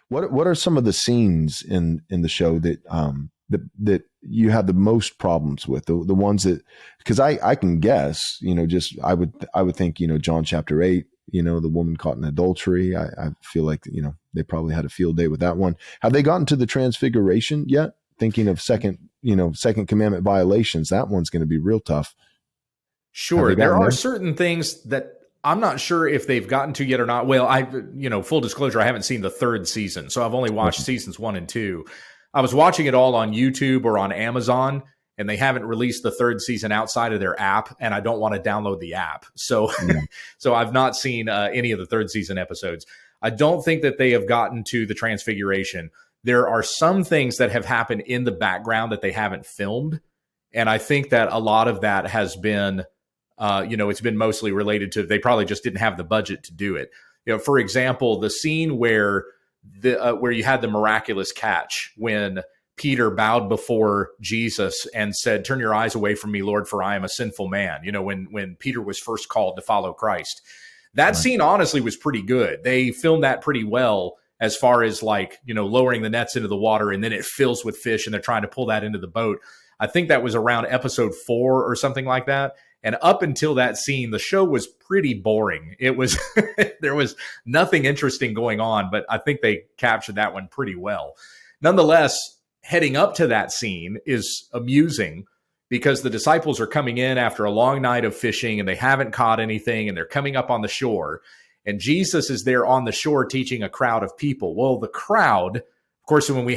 What are some of the scenes in the show that that you have the most problems with? The ones that, because I can guess, just I would think, John chapter 8, the woman caught in adultery. I feel like, they probably had a field day with that one. Have they gotten to the transfiguration yet? Thinking of second commandment violations, that one's going to be real tough. Sure. There are certain things that I'm not sure if they've gotten to yet or not. Well, full disclosure, I haven't seen the third season, so I've only watched seasons 1 and 2. I was watching it all on YouTube or on Amazon, and they haven't released the third season outside of their app, and I don't want to download the app. So, so I've not seen any of the third season episodes. I don't think that they have gotten to the transfiguration. There are some things that have happened in the background that they haven't filmed, and I think that a lot of that has been it's been mostly related to they probably just didn't have the budget to do it. For example, the scene where you had the miraculous catch when Peter bowed before Jesus and said, "Turn your eyes away from me, Lord, for I am a sinful man." When Peter was first called to follow Christ, that scene honestly was pretty good. They filmed that pretty well as far as lowering the nets into the water and then it fills with fish and they're trying to pull that into the boat. I think that was around episode 4 or something like that. And up until that scene, the show was pretty boring. It was there was nothing interesting going on, but I think they captured that one pretty well. Nonetheless, heading up to that scene is amusing because the disciples are coming in after a long night of fishing and they haven't caught anything and they're coming up on the shore. And Jesus is there on the shore teaching a crowd of people. Well, the crowd, of course, when we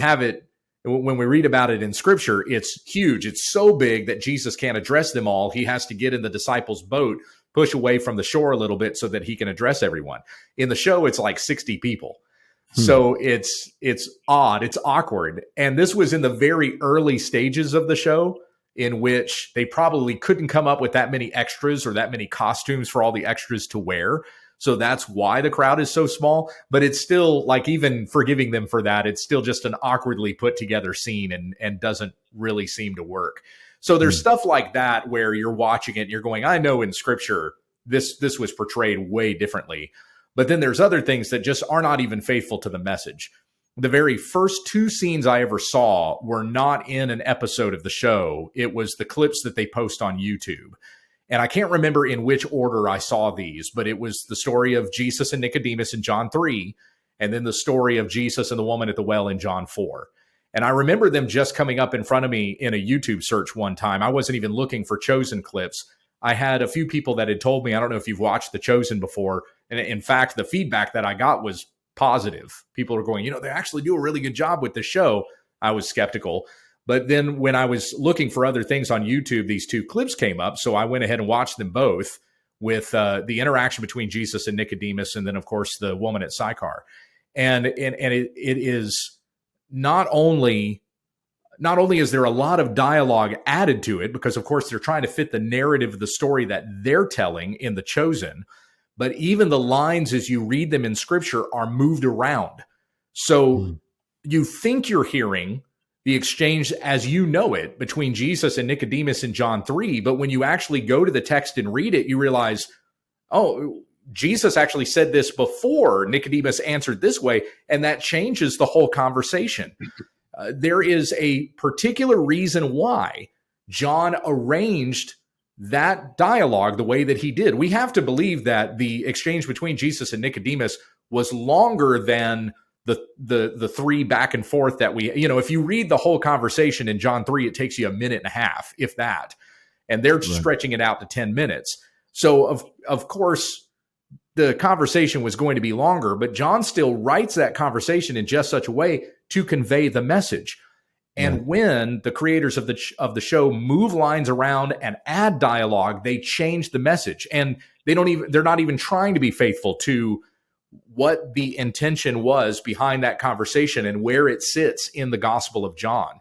read about it in scripture, it's huge. It's so big that Jesus can't address them all. He has to get in the disciples' boat, push away from the shore a little bit so that he can address everyone. In the show, it's like 60 people. So it's odd. It's awkward. And this was in the very early stages of the show in which they probably couldn't come up with that many extras or that many costumes for all the extras to wear. So that's why the crowd is so small, but it's still even forgiving them for that. It's still just an awkwardly put together scene and doesn't really seem to work. So there's stuff like that where you're watching it and you're going, I know in scripture, this was portrayed way differently, but then there's other things that just are not even faithful to the message. The very first 2 scenes I ever saw were not in an episode of the show. It was the clips that they post on YouTube. And I can't remember in which order I saw these, but it was the story of Jesus and Nicodemus in John 3, and then the story of Jesus and the woman at the well in John 4. And I remember them just coming up in front of me in a YouTube search one time. I wasn't even looking for Chosen clips. I had a few people that had told me, I don't know if you've watched The Chosen before. And in fact, the feedback that I got was positive. People are going, they actually do a really good job with the show. I was skeptical. But then when I was looking for other things on YouTube, these 2 clips came up. So I went ahead and watched them both with the interaction between Jesus and Nicodemus. And then, of course, the woman at Sychar. And it is not only is there a lot of dialogue added to it, because, of course, they're trying to fit the narrative of the story that they're telling in The Chosen. But even the lines as you read them in scripture are moved around. So you think you're hearing the exchange as you know it between Jesus and Nicodemus in John 3. But when you actually go to the text and read it, you realize, oh, Jesus actually said this before Nicodemus answered this way, and that changes the whole conversation. There is a particular reason why John arranged that dialogue the way that he did. We have to believe that the exchange between Jesus and Nicodemus was longer than the 3 back and forth that we, if you read the whole conversation in John 3, it takes you a minute and a half, if that, and they're stretching it out to 10 minutes. So of course the conversation was going to be longer, but John still writes that conversation in just such a way to convey the message. And when the creators of the show move lines around and add dialogue, they change the message, and they're not even trying to be faithful to what the intention was behind that conversation and where it sits in the Gospel of John.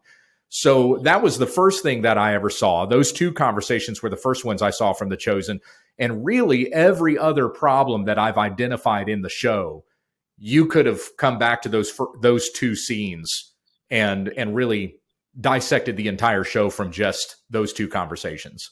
So that was the first thing that I ever saw. Those 2 conversations were the first ones I saw from The Chosen. And really every other problem that I've identified in the show, you could have come back to those 2 scenes and really dissected the entire show from just those 2 conversations.